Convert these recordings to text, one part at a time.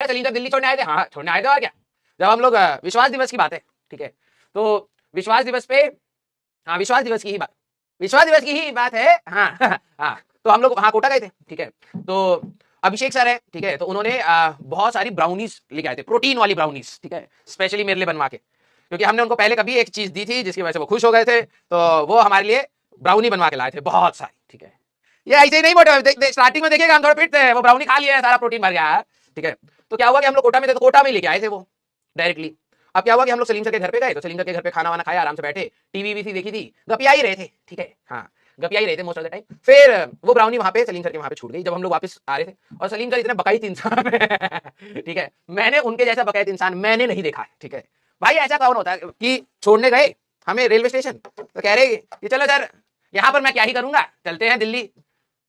Salim sir Delhi छोड़ने आए थे? हाँ छोड़ने आए थे, और क्या। जब हम लोग विश्वास दिवस की बात है, ठीक है, तो विश्वास दिवस पे, हाँ विश्वास दिवस की ही बात है, हाँ हाँ, तो हम लोग वहाँ कोटा गए थे, ठीक है। तो अभिषेक सर है, ठीक है, तो उन्होंने बहुत सारी ब्राउनीज लेके आए थे, प्रोटीन वाली ब्राउनीज, ठीक है, स्पेशली मेरे लिए बनवा के, क्योंकि हमने उनको पहले कभी एक चीज दी थी जिसकी वजह से वो खुश हो गए थे, तो वो हमारे लिए ब्राउनी बनवा के लाए थे बहुत सारी, ठीक है। ये ऐसे ही नहीं मोटे, स्टार्टिंग में देखिएगा हम थोड़े फिट थे, वो ब्राउनी खा लिया है, सारा प्रोटीन भर गया है, ठीक है। तो क्या हुआ कि हम लोग कोटा में थे, तो कोटा में लेके आए थे वो डायरेक्टली। अब क्या हुआ कि हम लोग सलीम सर के घर पे गए, तो सलीम सर के घर पे खाना वाना खाया, आराम से बैठे, टीवी वीवी देखी थी, गपिया ही रहे थे, ठीक है, हाँ गपिया ही रहे थे मोस्ट ऑफ द टाइम। फिर वो ब्राउनी वहां पे सलीम सर के वहां पे छूट गई जब हम लोग वापस आ रहे थे, और सलीम सर इतने बकाइत इंसान है ठीक है, मैंने उनके जैसा बकाइत इंसान मैंने नहीं देखा है, ठीक है। भाई ऐसा कौन होता है कि छोड़ने गए हमें रेलवे स्टेशन, तो कह रहे कि चलो सर यहाँ पर मैं क्या ही करूंगा, चलते हैं दिल्ली।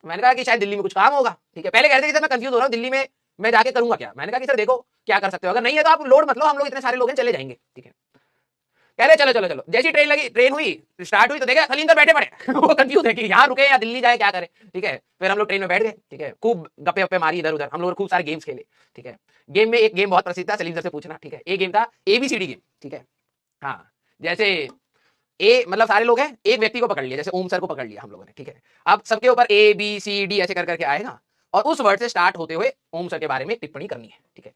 मैंने कहा कि शायद दिल्ली में कुछ काम होगा, ठीक है। पहले कहते कि सर मैं कंफ्यूज हो रहा हूँ, दिल्ली में मैं जाके करूंगा क्या। मैंने कहा कि सर देखो क्या कर सकते हो, अगर नहीं है तो आप लोड मत लो, हम लोग इतने सारे लोग हैं, चले जाएंगे, ठीक है। कह रहे चलो चलो चलो, जैसी ट्रेन लगी, ट्रेन हुई, स्टार्ट हुई, तो देखा सलीम सर बैठे पड़े वो कंफ्यूज है कि यहाँ रुके या दिल्ली जाए, क्या करे, ठीक है। फिर हम लोग ट्रेन में बैठ गए, ठीक है, खूब गप्पे वप्पे मारी इधर उधर, हम लोग खूब सारे गेम्स खेले, ठीक है। गेम में एक गेम बहुत प्रसिद्ध था, सलीम सर से पूछना, ठीक है, एक गेम था ABCD गेम, ठीक है। हाँ जैसे ए मतलब सारे लोग हैं, एक व्यक्ति को पकड़ लिया, जैसे ओम सर को पकड़ लिया हम लोगों ने, ठीक है। अब सबके ऊपर ABCD ऐसे कर करके आएगा, और उस वर्ड से स्टार्ट होते हुए ओम सर के बारे में टिप्पणी करनी है, ठीक है।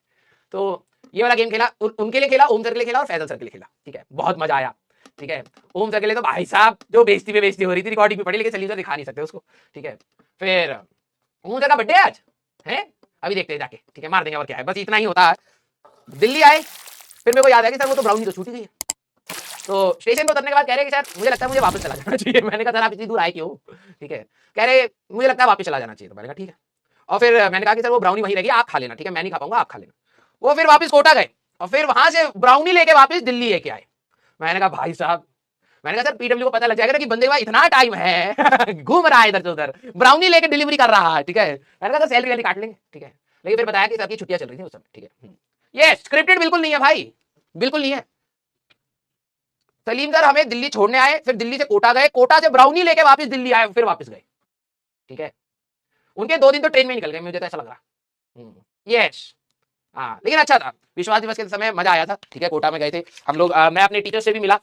तो ये वाला गेम खेला, उनके लिए खेला, ओम सर के लिए खेला और फैजल सर के लिए खेला, ठीक है, बहुत मजा आया, ठीक है। ओम सर के लिए तो भाई साहब जो बेइज्जती पे बेइज्जती हो रही थी, रिकॉर्डिंग भी पड़ी, लेकिन सलीम सर दिखा नहीं सकते उसको, ठीक है। फिर ओम सर का बर्थडे आज है, अभी देखते हैं जाके, ठीक है, मार देंगे, और क्या है, बस इतना ही होता है। दिल्ली आए, फिर मेरे को याद है कि सर वो तो ब्राउनी तो छूटी गई है, तो स्टेशन पर उतरने के बाद कह रहे कि सर मुझे लगता है मुझे वापस चला जाना चाहिए। मैंने कहा सर आप इतनी दूर आए क्यों, ठीक है। कह रहे मुझे लगता है वापस चला जाना चाहिए, तो मैंने कहा ठीक है। और फिर मैंने कहा कि सर वो ब्राउनी वहीं रहेगी, आप खा लेना, ठीक है, मैं नहीं खा पाऊंगा, आप खा लेना। वो फिर वापस कोटा गए, और फिर वहां से ब्राउनी लेके वापस दिल्ली लेके आए। मैंने कहा भाई साहब, मैंने कहा सर PW को पता लग जाएगा कि बंदे का इतना टाइम है घूम रहा है इधर से उधर, ब्राउनी लेके डिलीवरी कर रहा है, ठीक है। मैंने कहा सर सैलरी वाली काट लेंगे, ठीक है। लेकिन फिर बताया कि सर की छुट्टियां चल रही थी उस समय, ठीक है। ये स्क्रिप्टेड बिल्कुल नहीं है भाई, बिल्कुल नहीं है। सलीम सर हमें दिल्ली छोड़ने आए, फिर दिल्ली से कोटा गए, कोटा से ब्राउनी लेके वापस दिल्ली आए, फिर वापस गए, ठीक है। उनके 2 दिन तो ट्रेन में निकल गए, मुझे तो ऐसा लग रहा। यस, हाँ, लेकिन अच्छा था, विश्वास दिवस के समय मजा आया था, ठीक है। कोटा में गए थे हम लोग, मैं अपने टीचर से भी मिला,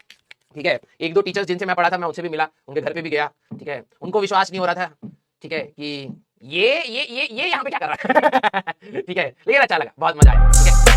ठीक है। 1-2 टीचर्स जिनसे मैं पढ़ा था मैं उनसे भी मिला, उनके घर पे भी गया, ठीक है। उनको विश्वास नहीं हो रहा था, ठीक है, कि ये यहाँ पे क्या कर रहा है ठीक है, लेकिन अच्छा लगा, बहुत मजा आया, ठीक है।